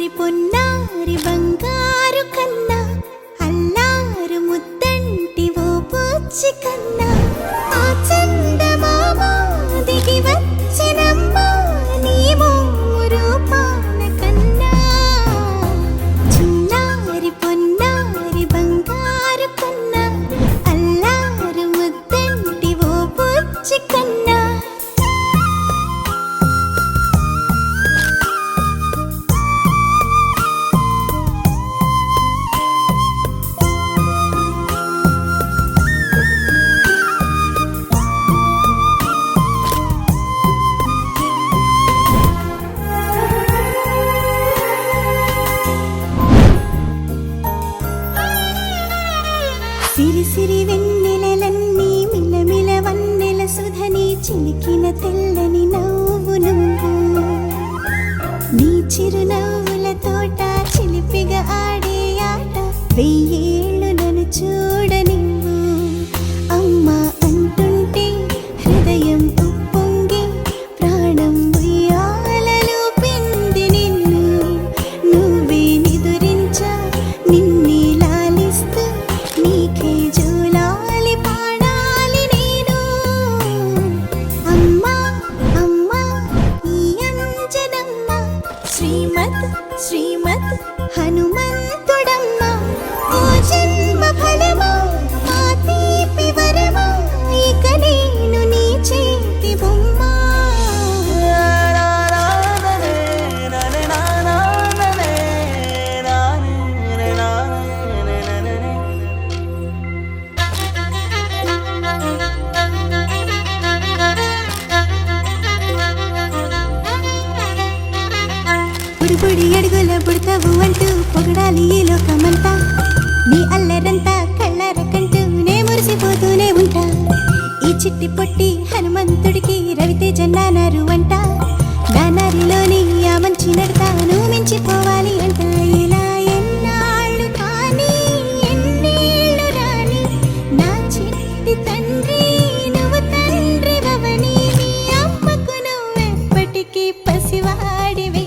పొన్నారి బంగారు కన్నా అల్లారు ముద్దంటి ఓ బుచ్చి కన్నా ఆ చందమామ దిగి వచ్చినమ్మా నీ మోము రూపాల కన్నా చిన్నారి పొన్నారి బంగారు కన్నా అల్లారు ముద్దంటి ఓ బుచ్చి కన్నా సిరి సిరి వెన్నెలలన్నీ మిలమిల వన్నెల సుధని చిలికిన తెల్లని నవ్వు నువ్వు నీ చిరునవ్వుల తోట చిలిపిగా ఆడే ఆట వెయ్యేళ్ళు నన్ను చూడనివ్వు అమ్మా అంటుంటే హృదయం ఉప్పొంగి ప్రాణం ఉయ్యాలలో పిండి నిన్ను నువ్వే నిదురించా నిన్నే లాలిస్తూ నీకే జూలాలి పాడాలి నేను అమ్మా అమ్మా ఈ అంజనమ్మ శ్రీమత్ శ్రీమత్ హనుమంతుడమ్మ ఓ జన్మ ఫలమా మా తీపి వరమా ఇక నేను నీ చేతి బొమ్మ పొడి అడుగుల పుడతావు అంటూ పొగడాలి ఈ లోకమంతా నీ అల్లరంతా కళ్ళారకంటూ నే మురిసిపోతూనే ఉంటా ఈ చిట్టి పొట్టి హనుమంతుడికి రవితేజ నానారు అంట నానారిలోని ఆ మంచి నడతా నువ్వు మించిపోవాలి అంట ఇలా ఎన్నాళ్ళు కానీ ఎన్నేళ్ళు రాని నా చిట్టి తండ్రి నువ్వు తండ్రి భవని నీ అమ్మకు నువ్వెప్పటికీ పసివాడివే